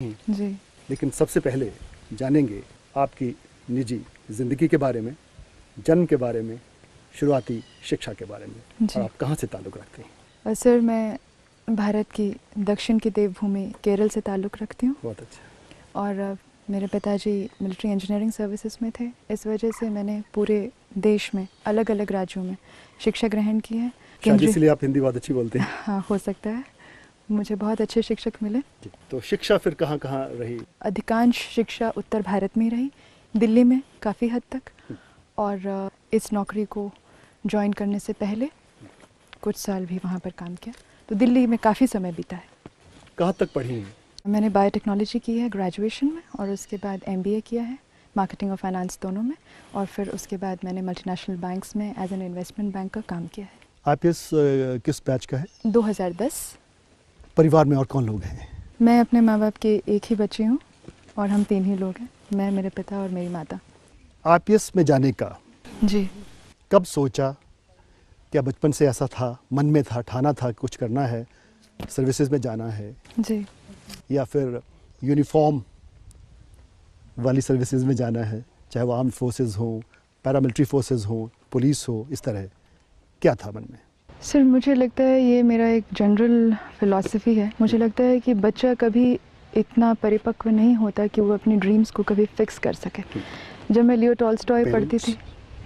जी। लेकिन सबसे पहले जानेंगे आपकी निजी ज़िंदगी के बारे में, जन्म के बारे में, शुरुआती शिक्षा के बारे में जी। और आप कहाँ से ताल्लुक़ रखते हैं। सर, मैं भारत की दक्षिण की देवभूमि केरल से ताल्लुक़ रखती हूँ। बहुत अच्छा। और मेरे पिताजी मिलिट्री इंजीनियरिंग सर्विसेज में थे। इस वजह से मैंने पूरे देश में अलग अलग राज्यों में शिक्षा ग्रहण की है। शायद इसलिए आप हिंदी बहुत अच्छी बोलते हैं। हाँ, हो सकता है। मुझे बहुत अच्छे शिक्षक मिले। तो शिक्षा फिर कहाँ कहाँ रही। अधिकांश शिक्षा उत्तर भारत में ही रही, दिल्ली में काफ़ी हद तक। और इस नौकरी को ज्वाइन करने से पहले कुछ साल भी वहाँ पर काम किया, तो दिल्ली में काफ़ी समय बीता है। कहाँ तक पढ़ी हैं। मैंने बायोटेक्नोलॉजी की है ग्रेजुएशन में, और उसके बाद MBA किया है मार्केटिंग और फाइनेंस दोनों में। और फिर उसके बाद मैंने मल्टीनेशनल बैंक्स में एज एन इन्वेस्टमेंट बैंकर काम किया है। आप इस किस बैच का है। 2010। परिवार में और कौन लोग हैं। मैं अपने माँ बाप के एक ही बच्ची हूँ और हम 3 ही लोग हैं, मैं, मेरे पिता और मेरी माता। IPS में जाने का जी। कब सोचा, क्या बचपन से ऐसा था, मन में था, ठाना था कुछ करना है, सर्विसेज में जाना है, जी। या फिर यूनिफॉर्म वाली सर्विसेज में जाना है, चाहे वो आर्म्ड फोर्सेस हो, पैरामिलिट्री फोर्सेस हो, पुलिस हो, इस तरह क्या था मन में। सर, मुझे लगता है ये मेरा एक जनरल फिलॉसफी है। मुझे लगता है कि बच्चा कभी इतना परिपक्व नहीं होता कि वो अपनी ड्रीम्स को कभी फिक्स कर सके। जब मैं लियो टॉल्स्टॉय पढ़ती थी,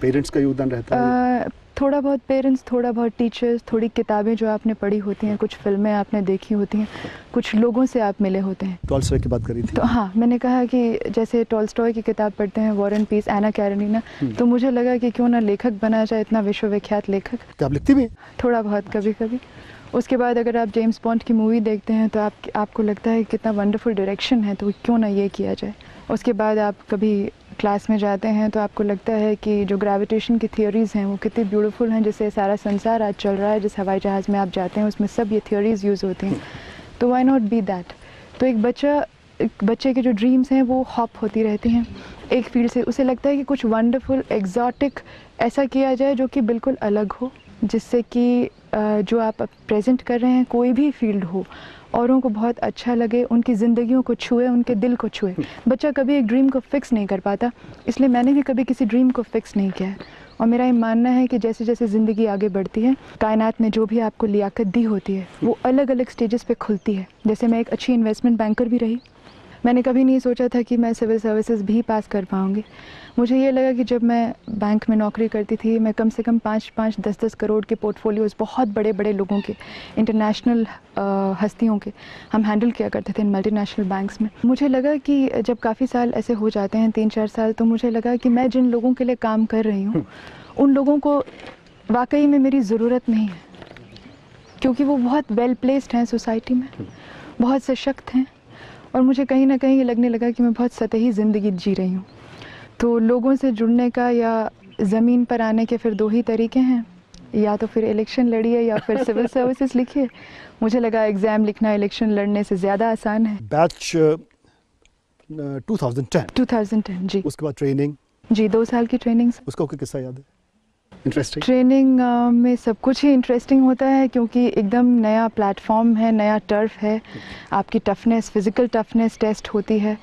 पेरेंट्स का योगदान रहता है। थोड़ा बहुत पेरेंट्स, थोड़ा बहुत टीचर्स, थोड़ी किताबें जो आपने पढ़ी होती हैं, कुछ फिल्में आपने देखी होती हैं, कुछ लोगों से आप मिले होते हैं। टॉल्स्टॉय की बात करी थी। तो हाँ, मैंने कहा कि जैसे टॉल्स्टॉय की किताब पढ़ते हैं, War and Peace, Anna Karenina, तो मुझे लगा कि क्यों ना लेखक बना जाए, इतना विश्वविख्यात लेखक। क्या आप लिखती भी। थोड़ा बहुत कभी कभी। उसके बाद अगर आप जेम्स बॉन्ड की मूवी देखते हैं तो आपको लगता है कितना वंडरफुल डायरेक्शन है, तो क्यों ना ये किया जाए। उसके बाद आप कभी क्लास में जाते हैं तो आपको लगता है कि जो ग्रेविटेशन की थियोरीज़ हैं वो कितनी ब्यूटीफुल हैं, जिससे सारा संसार आज चल रहा है। जिस हवाई जहाज़ में आप जाते हैं उसमें सब ये थियोरीज़ यूज़ होती हैं, तो व्हाई नॉट बी दैट। तो एक बच्चे के जो ड्रीम्स हैं वो हॉप होती रहती हैं एक फील्ड से। उसे लगता है कि कुछ वंडरफुल एग्जॉटिक ऐसा किया जाए जो कि बिल्कुल अलग हो, जिससे कि जो आप प्रेजेंट कर रहे हैं कोई भी फील्ड हो, औरों को बहुत अच्छा लगे, उनकी ज़िंदगियों को छुए, उनके दिल को छुए। बच्चा कभी एक ड्रीम को फिक्स नहीं कर पाता, इसलिए मैंने भी कभी किसी ड्रीम को फिक्स नहीं किया है। और मेरा ये मानना है कि जैसे जैसे ज़िंदगी आगे बढ़ती है, कायनात में जो भी आपको लियाकत दी होती है वो अलग अलग स्टेजेस पे खुलती है। जैसे मैं एक अच्छी इन्वेस्टमेंट बैंकर भी रही। मैंने कभी नहीं सोचा था कि मैं सिविल सर्विसेज भी पास कर पाऊँगी। मुझे ये लगा कि जब मैं बैंक में नौकरी करती थी, मैं कम से कम 5-5, 10-10 करोड़ के पोर्टफोलियोज़ बहुत बड़े बड़े लोगों के, इंटरनेशनल हस्तियों के हम हैंडल किया करते थे इन मल्टीनेशनल बैंक्स में। मुझे लगा कि जब काफ़ी साल ऐसे हो जाते हैं, 3-4 साल, तो मुझे लगा कि मैं जिन लोगों के लिए काम कर रही हूँ उन लोगों को वाकई में मेरी ज़रूरत नहीं है, क्योंकि वो बहुत वेल प्लेस्ड हैं सोसाइटी में, बहुत सशक्त हैं। और मुझे कहीं ना कहीं ये लगने लगा कि मैं बहुत सतही ज़िंदगी जी रही हूँ। तो लोगों से जुड़ने का या ज़मीन पर आने के फिर 2 ही तरीके हैं, या तो फिर इलेक्शन लड़िए या फिर सिविल सर्विसेज लिखिए। मुझे लगा एग्ज़ाम लिखना इलेक्शन लड़ने से ज़्यादा आसान है। बैच 2010। जी। उसके बाद ट्रेनिंग। जी, 2 साल की ट्रेनिंग। उसका कोई किस्सा याद है। इंटरेस्टिंग। ट्रेनिंग में सब कुछ ही इंटरेस्टिंग होता है, क्योंकि एकदम नया प्लेटफॉर्म है, नया टर्फ है। आपकी टफनेस, फिज़िकल टफनेस टेस्ट होती है,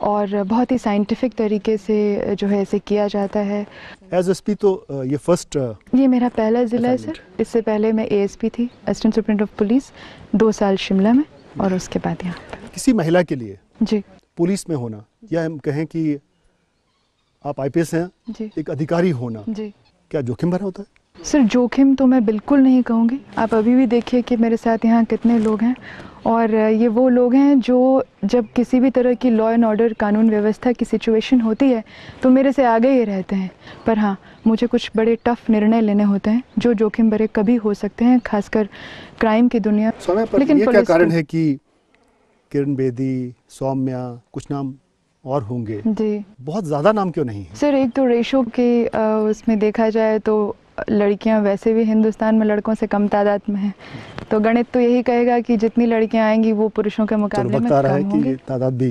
और बहुत ही साइंटिफिक तरीके से जो है इसे किया जाता है। एज SP तो ये फर्स्ट। ये मेरा पहला ज़िला है सर। इससे पहले मैं ASP थी, असिस्टेंट सुपरिटेंडेंट ऑफ पुलिस, 2 साल शिमला में, और उसके बाद यहाँ पर। किसी महिला के लिए जी। पुलिस में होना, या हम कहें कि आप IPS हैं, जी। एक अधिकारी होना, जी। क्या जोखिम भरा होता है। सर, जोखिम तो मैं बिल्कुल नहीं कहूँगी। आप अभी भी देखिए कि मेरे साथ यहाँ कितने लोग हैं, और ये वो लोग हैं जो जब किसी भी तरह की लॉ एंड ऑर्डर, कानून व्यवस्था की सिचुएशन होती है तो मेरे से आगे ही रहते हैं। पर हाँ, मुझे कुछ बड़े टफ निर्णय लेने होते हैं जो जोखिम भरे कभी हो सकते हैं, खासकर क्राइम की दुनिया। लेकिन ये क्या कारण है कि किरण बेदी, सौम्या, कुछ नाम और होंगे जी, बहुत ज़्यादा नाम क्यों नहीं है। सर, एक तो रेशो के उसमें देखा जाए तो लड़कियां वैसे भी हिंदुस्तान में लड़कों से कम तादाद में हैं, तो गणित तो यही कहेगा कि जितनी लड़कियां आएंगी वो पुरुषों के मुकाबले में बता रहा कम है होंगी। कि तादाद भी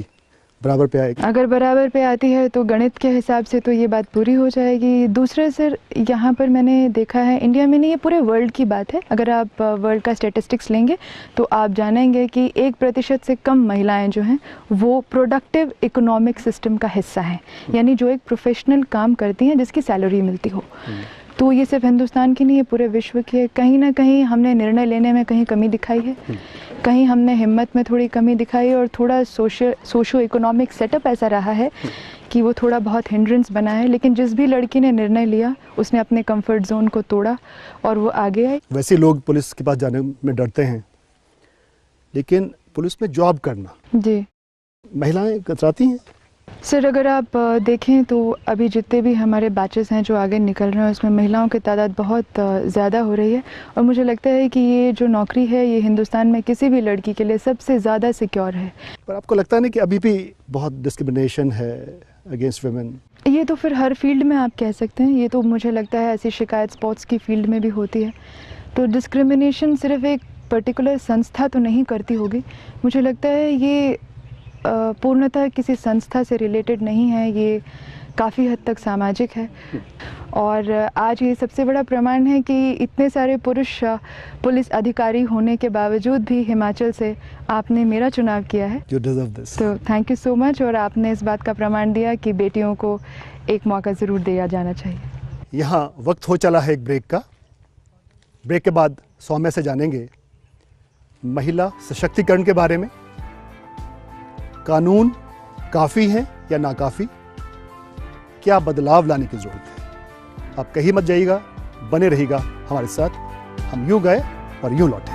बराबर पे आएगी? अगर बराबर पे आती है तो गणित के हिसाब से तो ये बात पूरी हो जाएगी। दूसरा सर, यहाँ पर मैंने देखा है, इंडिया में नहीं, ये पूरे वर्ल्ड की बात है, अगर आप वर्ल्ड का स्टेटिस्टिक्स लेंगे तो आप जानेंगे कि 1% से कम महिलाएं जो हैं वो प्रोडक्टिव इकोनॉमिक सिस्टम का हिस्सा हैं, यानी जो एक प्रोफेशनल काम करती हैं जिसकी सैलरी मिलती हो। तो ये सिर्फ हिंदुस्तान की नहीं है, पूरे विश्व की है। कहीं ना कहीं हमने निर्णय लेने में कहीं कमी दिखाई है, कहीं हमने हिम्मत में थोड़ी कमी दिखाई है, और थोड़ा सोशो इकोनॉमिक सेटअप ऐसा रहा है कि वो थोड़ा बहुत हिंड्रेंस बना है। लेकिन जिस भी लड़की ने निर्णय लिया उसने अपने कंफर्ट जोन को तोड़ा और वो आगे आई। वैसे लोग पुलिस के पास जाने में डरते हैं, लेकिन पुलिस में जॉब करना, जी, महिलाएं कतराती हैं? सर अगर आप देखें तो अभी जितने भी हमारे बैचेस हैं जो आगे निकल रहे हैं उसमें महिलाओं की तादाद बहुत ज़्यादा हो रही है, और मुझे लगता है कि ये जो नौकरी है ये हिंदुस्तान में किसी भी लड़की के लिए सबसे ज़्यादा सिक्योर है। पर आपको लगता नहीं कि अभी भी बहुत डिस्क्रिमिनेशन है अगेंस्ट वुमेन? ये तो फिर हर फील्ड में आप कह सकते हैं, ये तो मुझे लगता है ऐसी शिकायत स्पोर्ट्स की फील्ड में भी होती है। तो डिस्क्रिमिनेशन सिर्फ एक पर्टिकुलर संस्था तो नहीं करती होगी, मुझे लगता है ये पूर्णतः किसी संस्था से रिलेटेड नहीं है, ये काफ़ी हद तक सामाजिक है। और आज ये सबसे बड़ा प्रमाण है कि इतने सारे पुरुष पुलिस अधिकारी होने के बावजूद भी हिमाचल से आपने मेरा चुनाव किया है। You deserve this. तो थैंक यू सो मच, और आपने इस बात का प्रमाण दिया कि बेटियों को एक मौका ज़रूर दिया जाना चाहिए। यहाँ वक्त हो चला है एक ब्रेक का। ब्रेक के बाद सौम्या से जानेंगे महिला सशक्तिकरण के बारे में। कानून काफ़ी है या नाकाफ़ी, क्या बदलाव लाने की ज़रूरत है? आप कहीं मत जाइएगा, बने रहिएगा हमारे साथ। हम यूँ गए और यूँ लौटे।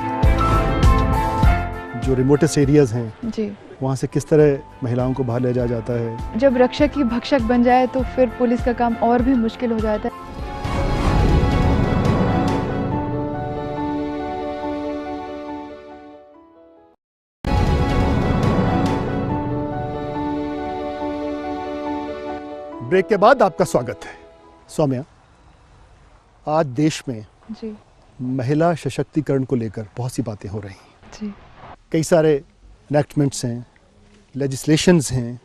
जो रिमोटेस्ट एरियाज़ हैं जी, वहाँ से किस तरह महिलाओं को बाहर ले जाया जाता है। जब रक्षक ही भक्षक बन जाए तो फिर पुलिस का काम और भी मुश्किल हो जाता है। ब्रेक के बाद आपका स्वागत है। सौम्या, आज देश में जी महिला सशक्तिकरण को लेकर बहुत सी बातें हो रही हैं जी। कई सारे एनेक्टमेंट्स हैं, लेजिस्लेशंस हैं।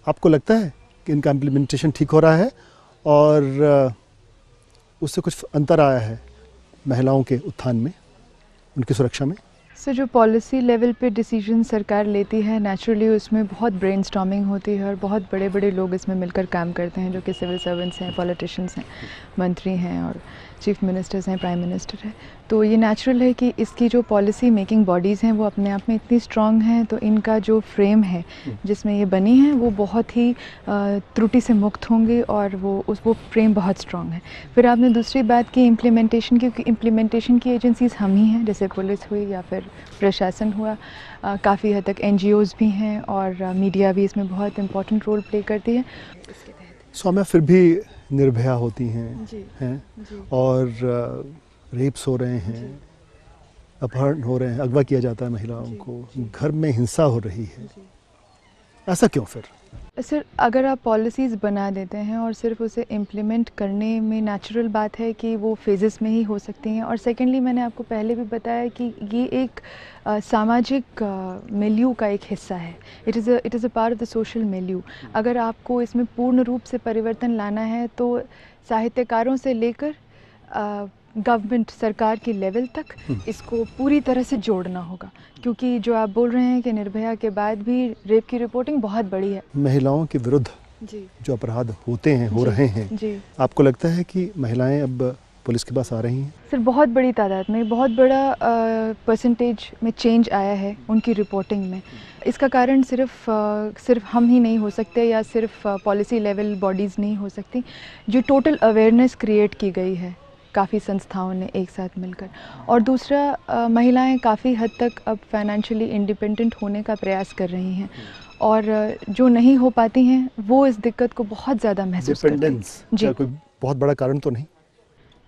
आपको लगता है कि इनका इम्प्लीमेंटेशन ठीक हो रहा है और उससे कुछ अंतर आया है महिलाओं के उत्थान में, उनकी सुरक्षा में? सर जो पॉलिसी लेवल पे डिसीजन सरकार लेती है, नेचुरली उसमें बहुत ब्रेनस्टॉर्मिंग होती है और बहुत बड़े बड़े लोग इसमें मिलकर काम करते हैं, जो कि सिविल सर्वेंट्स हैं, पॉलिटिशियंस हैं, मंत्री हैं और चीफ मिनिस्टर्स हैं, प्राइम मिनिस्टर है। तो ये नेचुरल है कि इसकी जो पॉलिसी मेकिंग बॉडीज़ हैं वो अपने आप में इतनी स्ट्रॉन्ग हैं, तो इनका जो फ्रेम है जिसमें ये बनी है वो बहुत ही त्रुटि से मुक्त होंगे और वो फ्रेम बहुत स्ट्रॉन्ग है। फिर आपने दूसरी बात की इम्प्लीमेंटेशन की, क्योंकि इम्प्लीमेंटेशन की एजेंसीज़ हम ही हैं, जैसे पुलिस हुई या फिर प्रशासन हुआ, काफ़ी हद तक NGOs भी हैं और मीडिया भी इसमें बहुत इम्पोर्टेंट रोल प्ले करती है। सौम्या, फिर भी निर्भया होती हैं और रेप्स हो रहे हैं, अपहरण हो रहे हैं, अगवा किया जाता है महिलाओं को, घर में हिंसा हो रही है, ऐसा क्यों? फिर सर अगर आप पॉलिसीज़ बना देते हैं और सिर्फ उसे इम्प्लीमेंट करने में नेचुरल बात है कि वो फेजेस में ही हो सकती हैं, और सेकेंडली मैंने आपको पहले भी बताया कि ये एक सामाजिक मिल्यू का एक हिस्सा है। It is a part of the social milieu. अगर आपको इसमें पूर्ण रूप से परिवर्तन लाना है तो साहित्यकारों से लेकर गवर्नमेंट, सरकार की लेवल तक इसको पूरी तरह से जोड़ना होगा, क्योंकि जो आप बोल रहे हैं कि निर्भया के बाद भी रेप की रिपोर्टिंग बहुत बड़ी है। महिलाओं के विरुद्ध जी जो अपराध होते हैं, हो रहे हैं जी, आपको लगता है कि महिलाएं अब पुलिस के पास आ रही हैं? सर बहुत बड़ी तादाद में, बहुत बड़ा परसेंटेज में चेंज आया है उनकी रिपोर्टिंग में। इसका कारण सिर्फ हम ही नहीं हो सकते या सिर्फ पॉलिसी लेवल बॉडीज़ नहीं हो सकती। जो टोटल अवेयरनेस क्रिएट की गई है काफ़ी संस्थाओं ने एक साथ मिलकर, और दूसरा महिलाएं काफ़ी हद तक अब फाइनेंशियली इंडिपेंडेंट होने का प्रयास कर रही हैं, और जो नहीं हो पाती हैं वो इस दिक्कत को बहुत ज़्यादा महसूस करती हैं। जी, कोई बहुत बड़ा कारण तो नहीं?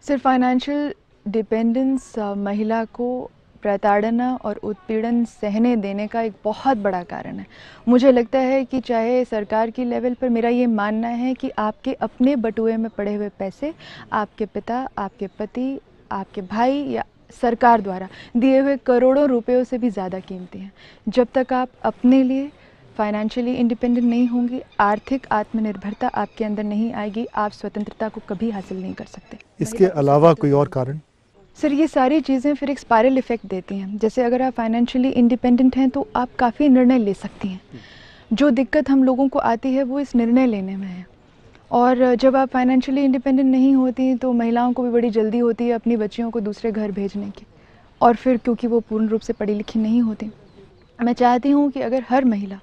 सिर्फ फाइनेंशियल डिपेंडेंस महिला को प्रताड़ना और उत्पीड़न सहने देने का एक बहुत बड़ा कारण है। मुझे लगता है कि चाहे सरकार की लेवल पर, मेरा ये मानना है कि आपके अपने बटुए में पड़े हुए पैसे आपके पिता, आपके पति, आपके भाई या सरकार द्वारा दिए हुए करोड़ों रुपयों से भी ज़्यादा कीमती हैं। जब तक आप अपने लिए फाइनेंशियली इंडिपेंडेंट नहीं होंगी, आर्थिक आत्मनिर्भरता आपके अंदर नहीं आएगी, आप स्वतंत्रता को कभी हासिल नहीं कर सकते। इसके अलावा कोई और कारण? सर, ये सारी चीज़ें फिर एक स्पाइरल इफेक्ट देती हैं। जैसे अगर आप फाइनेंशियली इंडिपेंडेंट हैं तो आप काफ़ी निर्णय ले सकती हैं। जो दिक्कत हम लोगों को आती है वो इस निर्णय लेने में है। और जब आप फाइनेंशियली इंडिपेंडेंट नहीं होती तो महिलाओं को भी बड़ी जल्दी होती है अपनी बच्चियों को दूसरे घर भेजने की, और फिर क्योंकि वो पूर्ण रूप से पढ़ी लिखी नहीं होती। मैं चाहती हूँ कि अगर हर महिला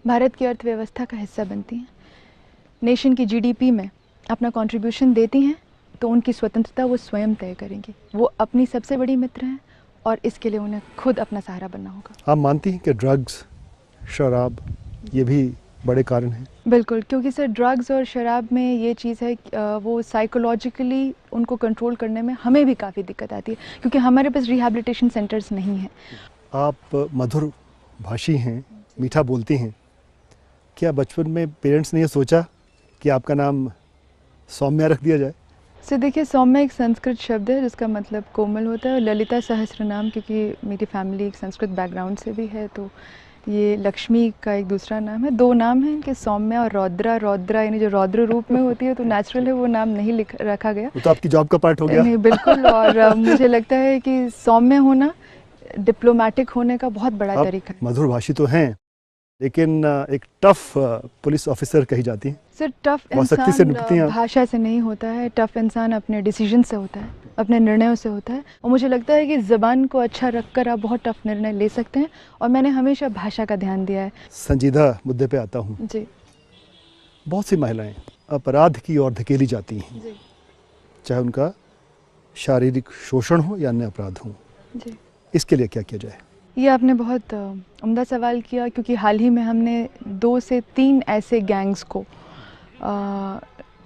भारत की अर्थव्यवस्था का हिस्सा बनती हैं, नेशन की जीडीपी में अपना कंट्रीब्यूशन देती हैं, तो उनकी स्वतंत्रता वो स्वयं तय करेंगी। वो अपनी सबसे बड़ी मित्र हैं और इसके लिए उन्हें खुद अपना सहारा बनना होगा। आप मानती हैं कि ड्रग्स, शराब ये भी बड़े कारण हैं? बिल्कुल, क्योंकि सर ड्रग्स और शराब में ये चीज़ है वो साइकोलॉजिकली उनको कंट्रोल करने में हमें भी काफ़ी दिक्कत आती है, क्योंकि हमारे पास रिहैबिलिटेशन सेंटर्स नहीं हैं। आप मधुर भाषी हैं, मीठा बोलती हैं। क्या बचपन में पेरेंट्स ने ये सोचा कि आपका नाम सौम्या रख दिया जाए? सर देखिए, सौम्या एक संस्कृत शब्द है जिसका मतलब कोमल होता है, और ललिता सहस्रनाम, क्योंकि मेरी फैमिली एक संस्कृत बैकग्राउंड से भी है, तो ये लक्ष्मी का एक दूसरा नाम है। दो नाम हैं कि सौम्या और रौद्रा। रौद्रा यानी जो रौद्र रूप में होती है, तो नेचुरल है वो नाम नहीं रखा गया। वो तो आपकी जॉब का पार्ट हो गया। नहीं, बिल्कुल। और मुझे लगता है कि सौम्य होना डिप्लोमेटिक होने का बहुत बड़ा तरीका है। मधुर भाषी तो हैं, लेकिन एक टफ पुलिस ऑफिसर कही जाती हैं। सर, टफ इंसान भाषा से नहीं होता है, टफ इंसान अपने डिसीजन से होता है, अपने निर्णयों से होता है। और मुझे लगता है कि ज़बान को अच्छा रखकर आप बहुत टफ निर्णय ले सकते हैं, और मैंने हमेशा भाषा का ध्यान दिया है। संजीदा मुद्दे पे आता हूँ जी। बहुत सी महिलाएं अपराध की ओर धकेली जाती हैं जी। चाहे उनका शारीरिक शोषण हो या अन्य अपराध हो। जी। इसके लिए क्या किया जाए? ये आपने बहुत उम्दा सवाल किया, क्योंकि हाल ही में हमने 2 से 3 ऐसे गैंग्स को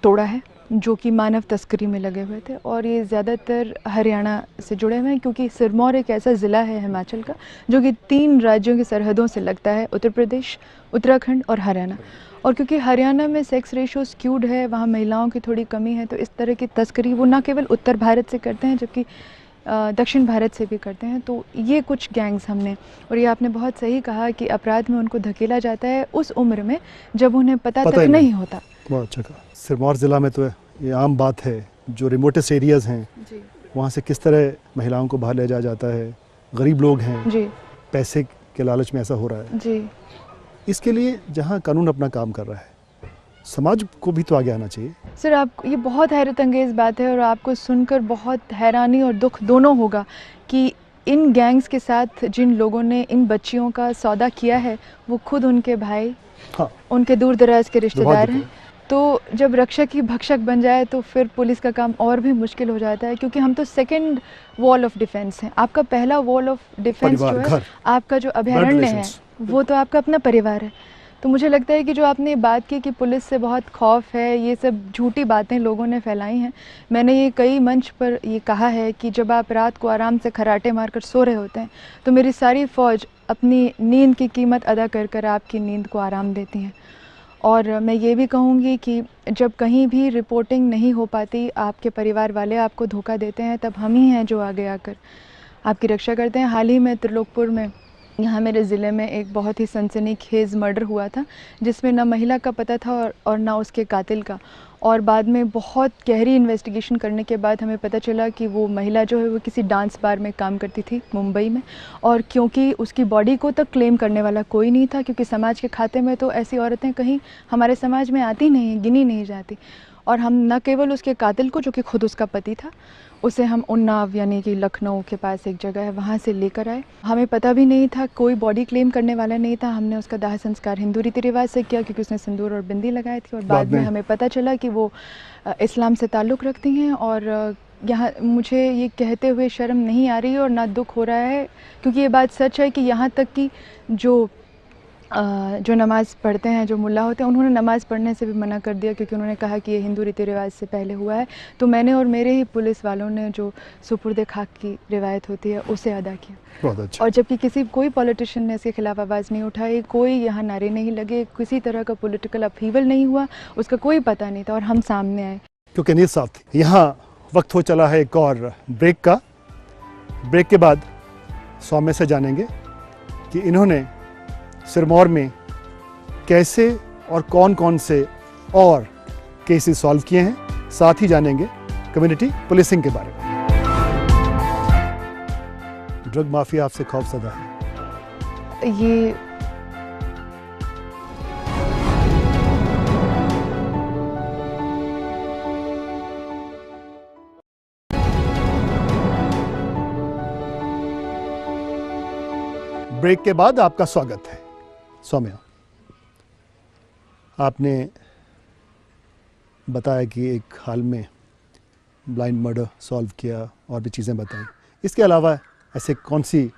तोड़ा है जो कि मानव तस्करी में लगे हुए थे, और ये ज़्यादातर हरियाणा से जुड़े हुए हैं, क्योंकि सिरमौर एक ऐसा ज़िला है हिमाचल का जो कि 3 राज्यों की सरहदों से लगता है, उत्तर प्रदेश, उत्तराखंड और हरियाणा। और क्योंकि हरियाणा में सेक्स रेशो स्क्यूड है, वहाँ महिलाओं की थोड़ी कमी है, तो इस तरह की तस्करी वो न केवल उत्तर भारत से करते हैं जबकि दक्षिण भारत से भी करते हैं। तो ये कुछ गैंग्स हमने, और ये आपने बहुत सही कहा कि अपराध में उनको धकेला जाता है उस उम्र में जब उन्हें पता तक नहीं होता। बहुत अच्छा कहा। सिरमौर ज़िला में तो ये आम बात है, जो रिमोटेस्ट एरियाज़ हैं वहाँ से किस तरह महिलाओं को बाहर ले जाया जाता है। गरीब लोग हैं जी, पैसे के लालच में ऐसा हो रहा है जी। इसके लिए जहाँ कानून अपना काम कर रहा है, समाज को भी तो आगे आना चाहिए। सर, आप ये बहुत हैरत अंगेज़ बात है, और आपको सुनकर बहुत हैरानी और दुख दोनों होगा कि इन गैंग्स के साथ जिन लोगों ने इन बच्चियों का सौदा किया है वो खुद उनके भाई, हाँ, उनके दूर दराज के रिश्तेदार हैं। तो जब रक्षक ही भक्षक बन जाए तो फिर पुलिस का काम और भी मुश्किल हो जाता है, क्योंकि हम तो सेकंड वॉल ऑफ डिफेंस हैं। आपका पहला वॉल ऑफ डिफेंस जो है, आपका जो अभयारण्य है, वो तो आपका अपना परिवार है। तो मुझे लगता है कि जो आपने बात की कि पुलिस से बहुत खौफ है, ये सब झूठी बातें लोगों ने फैलाई हैं। मैंने ये कई मंच पर ये कहा है कि जब आप रात को आराम से खराटे मारकर सो रहे होते हैं तो मेरी सारी फ़ौज अपनी नींद की कीमत अदा कर कर आपकी नींद को आराम देती हैं। और मैं ये भी कहूँगी कि जब कहीं भी रिपोर्टिंग नहीं हो पाती, आपके परिवार वाले आपको धोखा देते हैं, तब हम ही हैं जो आगे आकर आपकी रक्षा करते हैं। हाल ही में त्रिलोकपुर में, यहाँ मेरे ज़िले में, एक बहुत ही सनसनीखेज़ मर्डर हुआ था जिसमें ना महिला का पता था और ना उसके कातिल का। और बाद में बहुत गहरी इन्वेस्टिगेशन करने के बाद हमें पता चला कि वो महिला जो है वो किसी डांस बार में काम करती थी मुंबई में, और क्योंकि उसकी बॉडी को तक क्लेम करने वाला कोई नहीं था, क्योंकि समाज के खाते में तो ऐसी औरतें कहीं हमारे समाज में आती नहीं हैं, गिनी नहीं जाती। और हम न केवल उसके कातिल को, जो कि खुद उसका पति था, उसे हम उन्नाव यानी कि लखनऊ के पास एक जगह है वहाँ से लेकर आए। हमें पता भी नहीं था, कोई बॉडी क्लेम करने वाला नहीं था। हमने उसका दाह संस्कार हिंदू रीति रिवाज से किया, क्योंकि उसने सिंदूर और बिंदी लगाई थी। और बाद में हमें पता चला कि वो इस्लाम से ताल्लुक़ रखती हैं। और यहाँ मुझे ये कहते हुए शर्म नहीं आ रही और ना दुख हो रहा है, क्योंकि ये बात सच है कि यहाँ तक कि जो नमाज़ पढ़ते हैं, जो मुल्ला होते हैं, उन्होंने नमाज़ पढ़ने से भी मना कर दिया, क्योंकि उन्होंने कहा कि ये हिंदू रीति रिवाज से पहले हुआ है। तो मैंने और मेरे ही पुलिस वालों ने जो सुपुर्द खाक की रिवायत होती है उसे अदा किया। बहुत अच्छा। और जबकि कोई पॉलिटिशियन ने इसके खिलाफ आवाज़ नहीं उठाई, कोई यहाँ नारे नहीं लगे, किसी तरह का पॉलिटिकल अपहीवल नहीं हुआ, उसका कोई पता नहीं था, और हम सामने आए। क्योंकि नहीं साथ यहाँ वक्त हो चला है एक और ब्रेक का। ब्रेक के बाद सौम्या से जानेंगे कि इन्होंने सिरमौर में कैसे और कौन कौन से और केसेस सॉल्व किए हैं, साथ ही जानेंगे कम्युनिटी पुलिसिंग के बारे में। ड्रग माफिया आपसे खौफजदा है? ये ब्रेक के बाद आपका स्वागत है। सौम्या, आपने बताया कि एक हाल में ब्लाइंड मर्डर सॉल्व किया और भी चीज़ें बताई। इसके अलावा ऐसे कौन सी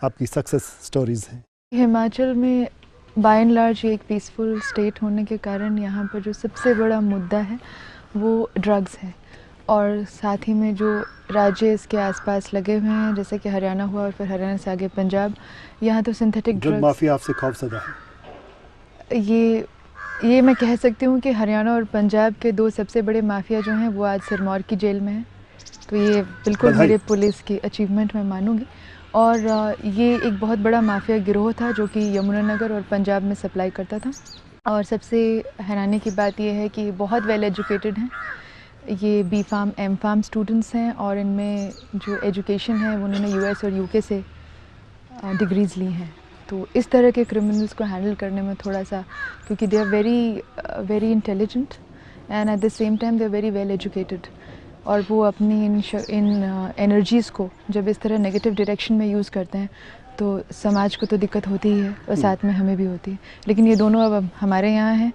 आपकी सक्सेस स्टोरीज़ हैं? हिमाचल में बाय एंड लार्ज एक पीसफुल स्टेट होने के कारण यहाँ पर जो सबसे बड़ा मुद्दा है वो ड्रग्स है, और साथ ही में जो राज्य इसके आसपास लगे हुए हैं जैसे कि हरियाणा हुआ और फिर हरियाणा से आगे पंजाब, यहाँ तो सिंथेटिक ड्रग्स माफिया आपसे खौफजदा है? ये मैं कह सकती हूँ कि हरियाणा और पंजाब के दो सबसे बड़े माफिया जो हैं वो आज सिरमौर की जेल में हैं, तो ये बिल्कुल मेरे पुलिस की अचीवमेंट मैं मानूंगी। और ये एक बहुत बड़ा माफिया गिरोह था जो कि यमुनानगर और पंजाब में सप्लाई करता था, और सबसे हैरानी की बात यह है कि बहुत वेल एजुकेटेड हैं। ये B Pharm M Pharm students हैं और इनमें जो एजुकेशन है उन्होंने यूएस और यूके से डिग्रीज़ ली हैं। तो इस तरह के क्रिमिनल्स को हैंडल करने में थोड़ा सा, क्योंकि they are very intelligent and at the same time they are very well educated, और वो अपनी इन एनर्जीज़ को जब इस तरह नेगेटिव डायरेक्शन में यूज़ करते हैं तो समाज को तो दिक्कत होती ही है और साथ में हमें भी होती है। लेकिन ये दोनों अब हमारे यहाँ हैं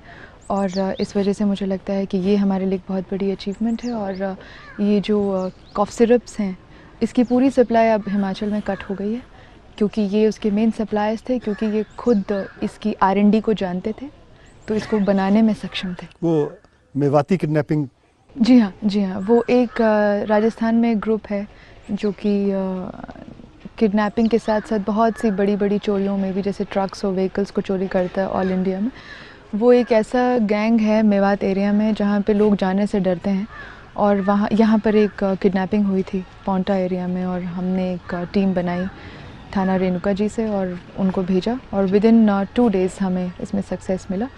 और इस वजह से मुझे लगता है कि ये हमारे लिए एक बहुत बड़ी अचीवमेंट है। और ये जो कॉफ सिरप्स हैं इसकी पूरी सप्लाई अब हिमाचल में कट हो गई है, क्योंकि ये उसके मेन सप्लायर्स थे, क्योंकि ये खुद इसकी R&D को जानते थे तो इसको बनाने में सक्षम थे। वो मेवाती किडनैपिंग? जी हाँ, वो एक राजस्थान में एक ग्रुप है जो कि किडनैपिंग के साथ साथ बहुत सी बड़ी बड़ी चोरियों में भी, जैसे ट्रक्स और व्हीकल्स को चोरी करता है ऑल इंडिया में। वो एक ऐसा गैंग है मेवात एरिया में जहाँ पे लोग जाने से डरते हैं, और यहाँ पर एक किडनैपिंग हुई थी पौंटा एरिया में, और हमने एक टीम बनाई थाना रेणुका जी से और उनको भेजा, और विदिन 2 डेज़ हमें इसमें सक्सेस मिला।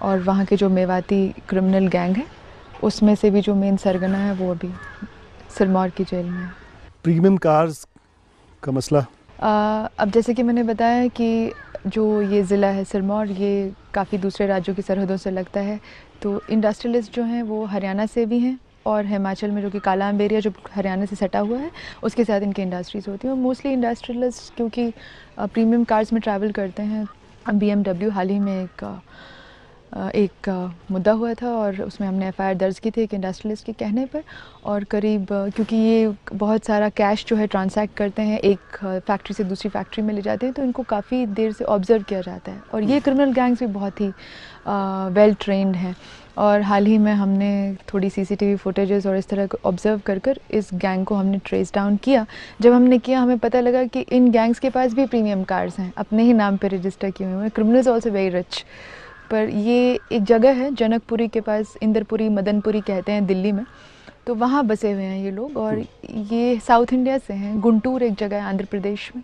और वहाँ के जो मेवाती क्रिमिनल गैंग है उसमें से भी जो मेन सरगना है वो अभी सिरमौर की जेल में है। प्रीमियम कार्स का मसला? अब जैसे कि मैंने बताया कि जो ये ज़िला है सिरमौर, ये काफ़ी दूसरे राज्यों की सरहदों से लगता है, तो इंडस्ट्रियलिस्ट जो हैं वो हरियाणा से भी हैं, और हिमाचल में जो कि काला अम्ब एरिया जो हरियाणा से सटा हुआ है उसके साथ इनकी इंडस्ट्रीज़ होती हैं। मोस्टली इंडस्ट्रियलिस्ट क्योंकि प्रीमियम कार्स में ट्रैवल करते हैं। BMW हाल ही में एक मुद्दा हुआ था और उसमें हमने FIR दर्ज की थी एक इंडस्ट्रियलिस्ट के कहने पर, और करीब क्योंकि ये बहुत सारा कैश जो है ट्रांसैक्ट करते हैं, एक फैक्ट्री से दूसरी फैक्ट्री में ले जाते हैं, तो इनको काफ़ी देर से ऑब्ज़र्व किया जाता है। और ये क्रिमिनल गैंग्स भी बहुत ही वेल ट्रेंड हैं, और हाल ही में हमने थोड़ी CCTV फुटेजेस और इस तरह को ऑब्ज़र्व कर इस गैंग को हमने ट्रेस डाउन किया। जब हमने किया हमें पता लगा कि इन गैंग्स के पास भी प्रीमियम कार्स हैं, अपने ही नाम पर रजिस्टर किए हुए हैं। Criminals also very rich. पर ये एक जगह है जनकपुरी के पास, इंदरपुरी मदनपुरी कहते हैं दिल्ली में, तो वहाँ बसे हुए हैं ये लोग, और ये साउथ इंडिया से हैं। गुंटूर एक जगह है आंध्र प्रदेश में,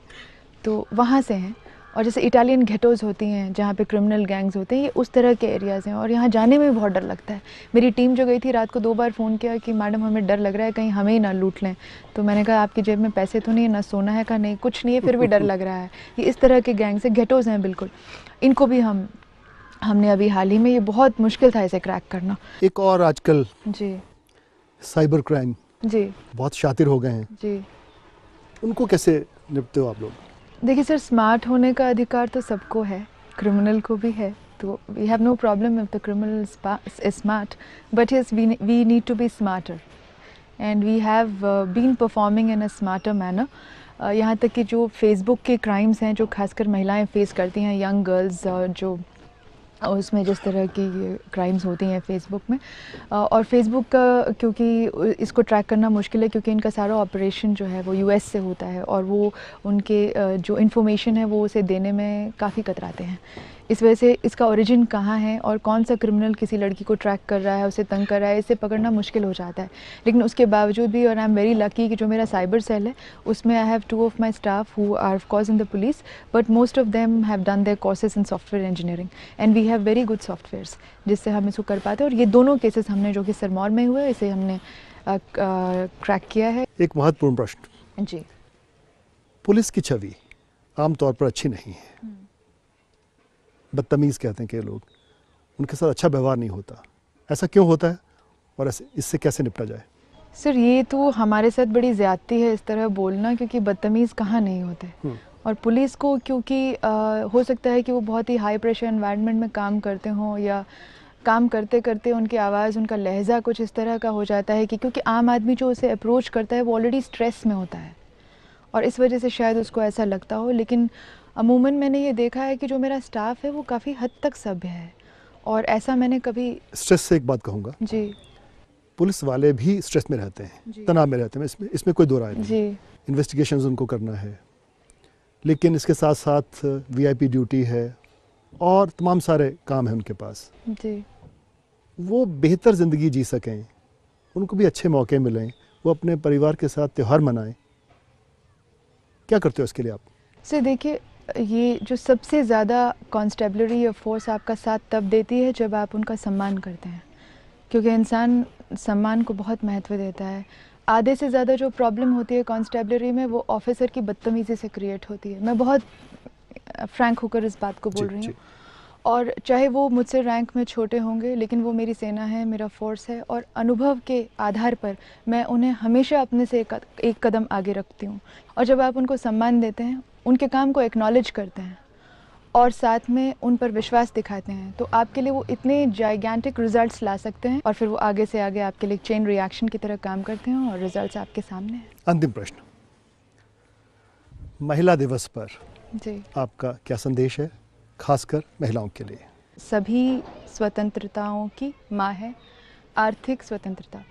तो वहाँ से हैं। और जैसे इटालियन घेटोज़ होती हैं जहाँ पे क्रिमिनल गैंग्स होते हैं, ये उस तरह के एरियाज़ हैं, और यहाँ जाने में भी बहुत डर लगता है। मेरी टीम जो गई थी रात को 2 बार फ़ोन किया कि मैडम हमें डर लग रहा है कहीं हमें ही ना लूट लें, तो मैंने कहा आपकी जेब में पैसे तो नहीं है, ना सोना है? कहा नहीं कुछ नहीं है, फिर भी डर लग रहा है। ये इस तरह के गैंग्स हैं, घेटोज़ हैं बिल्कुल। इनको भी हमने अभी हाल ही में, ये बहुत मुश्किल था इसे क्रैक करना। एक और आजकल जी साइबर क्राइम जी बहुत शातिर हो गए हैं जी, उनको कैसे निपटते हो आप लोग? देखिए सर, स्मार्ट होने का अधिकार तो सबको है, क्रिमिनल को भी है, तो we have no problem if the criminal is smart, but yes we need to be smarter and we have been performing in a smarter manner. यहाँ तक कि जो फेसबुक के क्राइम्स हैं जो खासकर महिलाएं फेस करती हैं, यंग गर्ल्स, जो उसमें जिस तरह की क्राइम्स होती हैं फेसबुक में, और फेसबुक का क्योंकि इसको ट्रैक करना मुश्किल है क्योंकि इनका सारा ऑपरेशन जो है वो US से होता है, और वो उनके जो इन्फॉर्मेशन है वो उसे देने में काफ़ी कतराते हैं इस वजह से इसका ओरिजिन कहाँ है और कौन सा क्रिमिनल किसी लड़की को ट्रैक कर रहा है, उसे तंग कर रहा है, इसे पकड़ना मुश्किल हो जाता है। लेकिन उसके बावजूद भी, और आई एम वेरी लकी कि जो मेरा साइबर सेल है उसमें I have 2 of my staff who are of course in the police, but most of them have done their courses in software engineering and we have very good softwares जिससे हम इसको कर पाते हैं। और ये दोनों केसेस हमने जो कि सिरमौर में हुए, इसे हमने क्रैक किया है। एक महत्वपूर्ण प्रश्न जी, पुलिस की छवि आमतौर पर अच्छी नहीं है, बदतमीज़ कहते हैं कि लोग, उनके साथ अच्छा व्यवहार नहीं होता, ऐसा क्यों होता है और इससे कैसे निपटा जाए? सर ये तो हमारे साथ बड़ी ज़्यादती है इस तरह बोलना, क्योंकि बदतमीज़ कहाँ नहीं होते। और पुलिस को क्योंकि हो सकता है कि वो बहुत ही हाई प्रेशर एनवायरनमेंट में काम करते हों, या काम करते करते उनकी आवाज़, उनका लहजा कुछ इस तरह का हो जाता है कि क्योंकि आम आदमी जो उसे अप्रोच करता है वो ऑलरेडी स्ट्रेस में होता है और इस वजह से शायद उसको ऐसा लगता हो। लेकिन अमूमन मैंने ये देखा है कि जो मेरा स्टाफ है वो काफ़ी हद तक सभ्य है और ऐसा मैंने कभी। स्ट्रेस से एक बात कहूँगा जी, पुलिस वाले भी स्ट्रेस में रहते हैं, तनाव में रहते हैं, इसमें कोई दो राय नहीं जी। इन्वेस्टिगेशंस उनको करना है, लेकिन इसके साथ साथ वीआईपी ड्यूटी है और तमाम सारे काम हैं उनके पास जी। वो बेहतर ज़िंदगी जी सकें, उनको भी अच्छे मौके मिलें, वो अपने परिवार के साथ त्यौहार मनाएं, क्या करते हो इसके लिए आप? सर देखिए, ये जो सबसे ज़्यादा कॉन्स्टेबलरी या फोर्स आपका साथ तब देती है जब आप उनका सम्मान करते हैं, क्योंकि इंसान सम्मान को बहुत महत्व देता है। आधे से ज़्यादा जो प्रॉब्लम होती है कॉन्स्टेबलरी में वो ऑफिसर की बदतमीज़ी से क्रिएट होती है। मैं बहुत फ्रैंक होकर इस बात को बोल रही हूँ, और चाहे वो मुझसे रैंक में छोटे होंगे, लेकिन वो मेरी सेना है, मेरा फोर्स है, और अनुभव के आधार पर मैं उन्हें हमेशा अपने से एक कदम आगे रखती हूँ। और जब आप उनको सम्मान देते हैं, उनके काम को एक्नॉलेज करते हैं और साथ में उन पर विश्वास दिखाते हैं, तो आपके लिए वो इतने जाइगेंटिक रिजल्ट्स ला सकते हैं और फिर वो आगे से आगे आपके लिए चेन रिएक्शन की तरह काम करते हैं और रिजल्ट्स आपके सामने हैं। अंतिम प्रश्न, महिला दिवस पर जी आपका क्या संदेश है, खासकर महिलाओं के लिए? सभी स्वतंत्रताओं की माँ है आर्थिक स्वतंत्रता।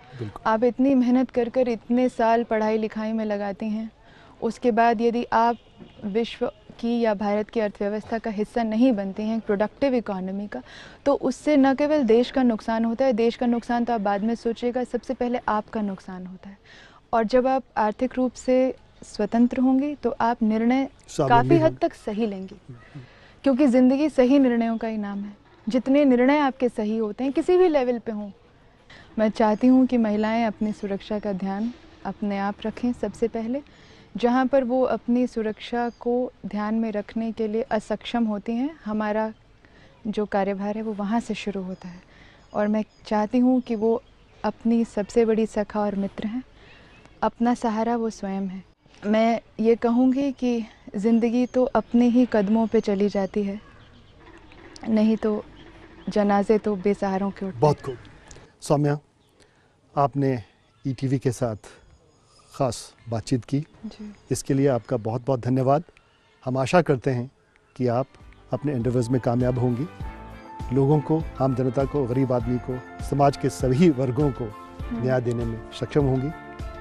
आप इतनी मेहनत कर कर इतने साल पढ़ाई लिखाई में लगाती हैं, उसके बाद यदि आप विश्व की या भारत की अर्थव्यवस्था का हिस्सा नहीं बनती हैं, प्रोडक्टिव इकोनॉमी का, तो उससे न केवल देश का नुकसान होता है, देश का नुकसान तो आप बाद में सोचिएगा, सबसे पहले आपका नुकसान होता है। और जब आप आर्थिक रूप से स्वतंत्र होंगी तो आप निर्णय काफ़ी हद तक सही लेंगी, क्योंकि ज़िंदगी सही निर्णयों का ही नाम है। जितने निर्णय आपके सही होते हैं, किसी भी लेवल पे हों, मैं चाहती हूँ कि महिलाएं अपनी सुरक्षा का ध्यान अपने आप रखें सबसे पहले। जहाँ पर वो अपनी सुरक्षा को ध्यान में रखने के लिए असक्षम होती हैं, हमारा जो कार्यभार है वो वहाँ से शुरू होता है। और मैं चाहती हूँ कि वो अपनी सबसे बड़ी सखा और मित्र हैं, अपना सहारा वो स्वयं है। मैं ये कहूँगी कि ज़िंदगी तो अपने ही कदमों पे चली जाती है, नहीं तो जनाजे तो बेसहारों के उठते। बहुत खूब सौम्या, आपने ईटीवी के साथ ख़ास बातचीत की जी। इसके लिए आपका बहुत बहुत धन्यवाद। हम आशा करते हैं कि आप अपने एंडेवर्स में कामयाब होंगी, लोगों को, आम जनता को, गरीब आदमी को, समाज के सभी वर्गों को न्याय देने में सक्षम होंगी।